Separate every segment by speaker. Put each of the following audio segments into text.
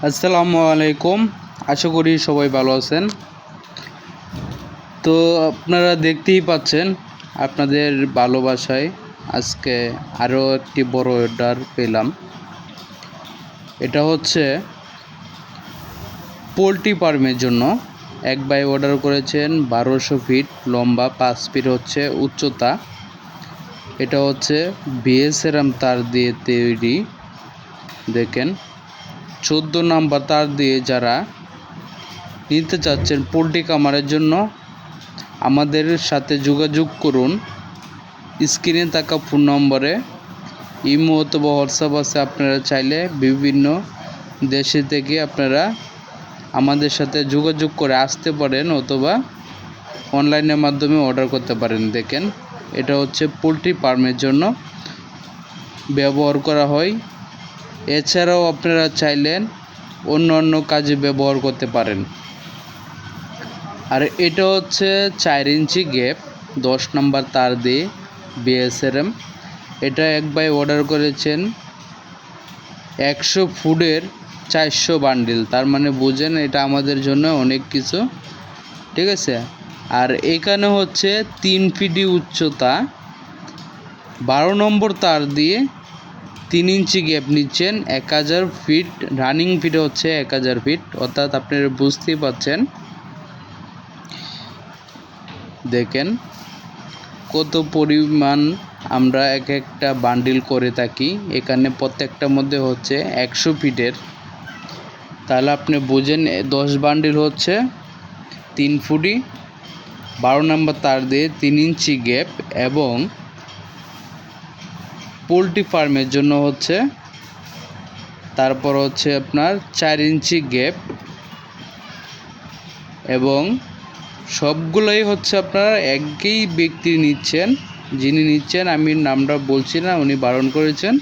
Speaker 1: আসসালামু আলাইকুম। আশা করি সবাই ভালো আছেন। তো আপনারা দেখতেই পাচ্ছেন আপনাদের ভালোবাসায় আজকে আরও একটি বড় অর্ডার পেলাম। এটা হচ্ছে পোলট্রি ফার্মের জন্য। এক ভাই অর্ডার করেছেন 1200 ফিট লম্বা, 5 ফিট হচ্ছে উচ্চতা। এটা হচ্ছে বিএসআরএম তার দিয়ে তৈরি। দেখেন 14 নাম্বার তার দিয়ে যারা নিতে চাচ্ছেন পোলট্রি খামারের জন্য আমাদের সাথে যোগাযোগ করুন। স্ক্রিনে থাকা ফোন নম্বরে ইমো অথবা হোয়াটসঅ্যাপ আছে। আপনারা চাইলে বিভিন্ন দেশে থেকে আপনারা আমাদের সাথে যোগাযোগ করে আসতে পারেন অথবা অনলাইনের মাধ্যমে অর্ডার করতে পারেন। দেখেন এটা হচ্ছে পোলট্রি ফার্মের জন্য ব্যবহার করা হয়। এছাড়াও আপনারা চাইলেন অন্য কাজে ব্যবহার করতে পারেন। আর এটা হচ্ছে 4 ইঞ্চি গ্যাপ, 10 নাম্বার তার দিয়ে বিএসআরএম। এটা এক ভাই অর্ডার করেছেন 100 ফুটের 400 বান্ডিল। তার মানে বুঝেন এটা আমাদের জন্য অনেক কিছু, ঠিক আছে। আর এখানে হচ্ছে 3 ফিট উচ্চতা, 12 নম্বর তার দিয়ে 3 ইঞ্চি গ্যাপ নিচ্ছেন। 1000 ফিট রানিং ফিট হচ্ছে 1000 ফিট, অর্থাৎ আপনারা বুঝতেই পাচ্ছেন। দেখেন কত পরিমাণ আমরা এক একটা বান্ডিল করে থাকি। এখানে প্রত্যেকটার মধ্যে হচ্ছে 100 ফিটের। তাহলে আপনি বুঝেন 10 বান্ডিল হচ্ছে 3 ফুটি, 12 নম্বর তার দিয়ে 3 ইঞ্চি গ্যাপ, এবং পোলট্রি ফার্মের জন্য হচ্ছে তারপর হচ্ছে আপনার 4 ইঞ্চি গ্যাপ, এবং সবগুলোই হচ্ছে আপনারা একই ব্যক্তি নিচ্ছেন। যিনি নিচ্ছেন আমি নামটা বলছি না, উনি বারণ করেছেন।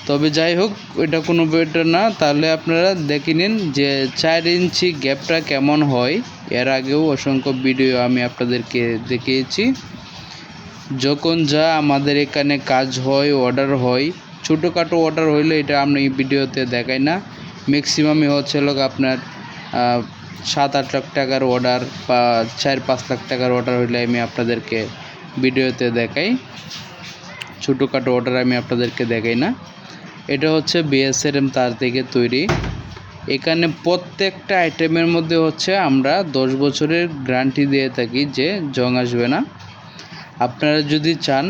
Speaker 1: তবে যাই হোক এটা কোনো ব্যাপার না। তাহলে আপনারা দেখে নিন যে 4 ইঞ্চি গ্যাপটা কেমন হয়। এর আগেও অসংখ্য ভিডিও আমি আপনাদেরকে দেখিয়েছি। যখন যা আমাদের এখানে কাজ হয়, অর্ডার হয়, ছোটোখাটো অর্ডার হইলে এটা আমি ভিডিওতে দেখাই না। ম্যাক্সিমামই হচ্ছে লোক আপনার 7-8 লাখ টাকার অর্ডার বা 4-5 লাখ টাকার অর্ডার হইলে আমি আপনাদেরকে ভিডিওতে দেখাই। ছোটোখাটো অর্ডার আমি আপনাদেরকে দেখাই না। এটা হচ্ছে বিএসআরএম তার থেকে তৈরি। এখানে প্রত্যেকটা আইটেমের মধ্যে হচ্ছে আমরা 10 বছরের গ্যারান্টি দিয়ে থাকি যে জং আসবে না। আপনারা যদি চান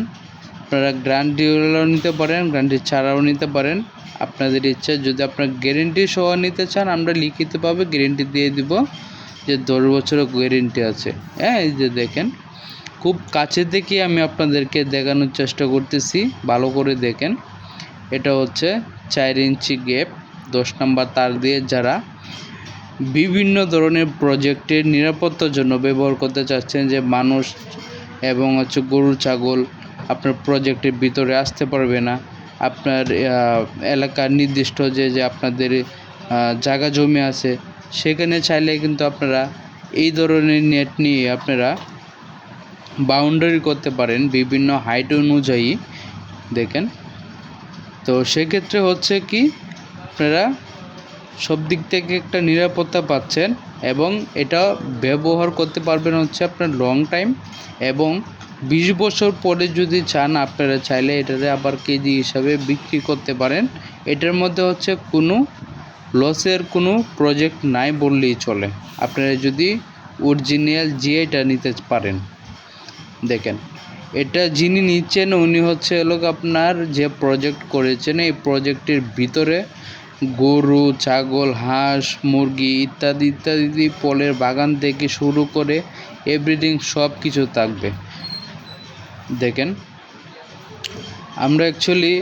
Speaker 1: আপনারা গ্যারান্টিও নিতে পারেন, গ্যারান্টি ছাড়াও নিতে পারেন, আপনাদের ইচ্ছা। যদি আপনার গ্যারেন্টি সহ নিতে চান আমরা লিখিতভাবে গ্যারেন্টি দিয়ে দিব যে 10 বছরের গ্যারেন্টি আছে। হ্যাঁ, এই যে দেখেন খুব কাছে থেকে আমি আপনাদেরকে দেখানোর চেষ্টা করতেছি, ভালো করে দেখেন। এটা হচ্ছে 4 ইঞ্চি গ্যাপ, 10 নাম্বার তার দিয়ে যারা বিভিন্ন ধরনের প্রজেক্টের নিরাপত্তার জন্য ব্যবহার করতে চাচ্ছেন, যে মানুষ এবং হচ্ছে গরু ছাগল আপনার প্রজেক্টের ভিতরে আসতে পারবে না। আপনার এলাকার নির্দিষ্ট যে আপনাদের জায়গা জমি আছে সেখানে চাইলে কিন্তু আপনারা এই ধরনের নেট নিয়ে আপনারা বাউন্ডারি করতে পারেন বিভিন্ন হাইট অনুযায়ী। দেখেন তো সেক্ষেত্রে হচ্ছে কি আপনারা সব দিক থেকে একটা নিরাপত্তা পাচ্ছেন, এবং এটা ব্যবহার করতে পারবেন হচ্ছে আপনার লং টাইম। এবং 20 বছর পরে যদি চান আপনারা চাইলে এটারে আবার কেজি হিসাবে বিক্রি করতে পারেন। এটার মধ্যে হচ্ছে কোনো লসের কোনো প্রজেক্ট নাই বললেই চলে, আপনারা যদি অরিজিনাল জিআইটা নিতে পারেন। দেখেন এটা যিনি নিচ্ছেন উনি হচ্ছে লোক আপনার যে প্রজেক্ট করেছেন এই প্রজেক্টের ভিতরে গরু ছাগল হাঁস মুরগি ইত্যাদি ইত্যাদি ফলের বাগান থেকে শুরু করে এভরিথিং সব কিছু থাকবে। দেখেন আমরা অ্যাকচুয়ালি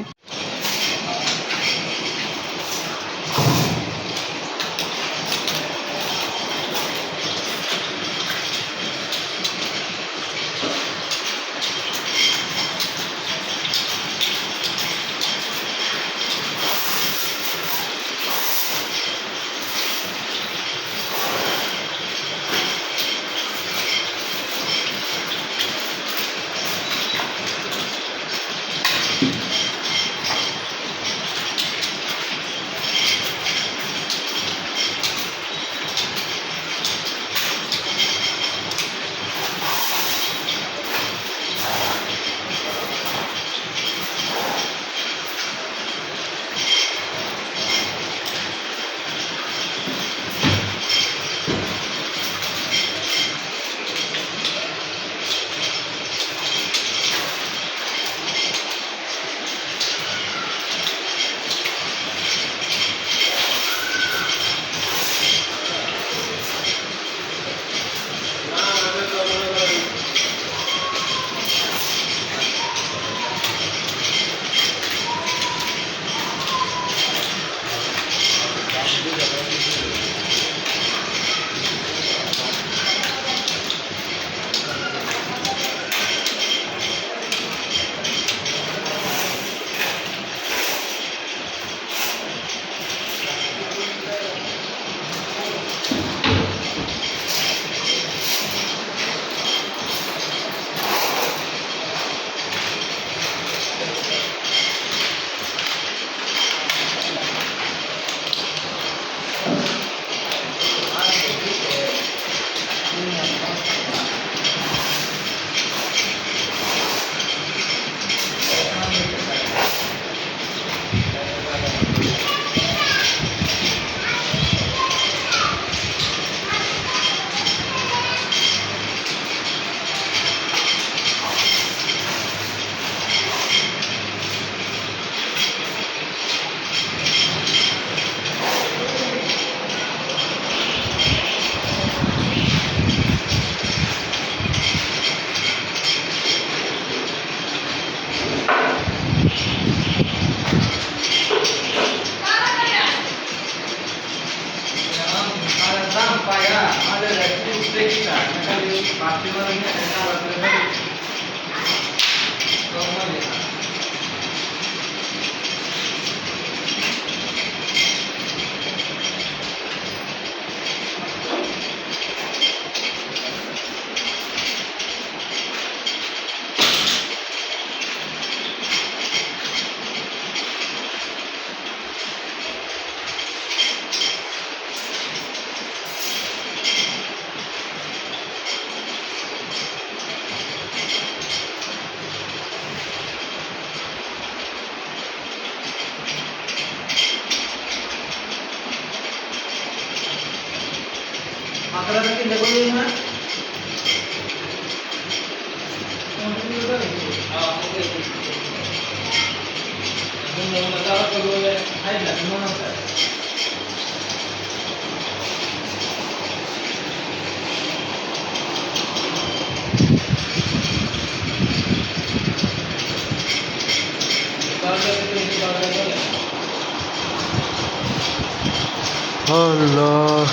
Speaker 1: Allah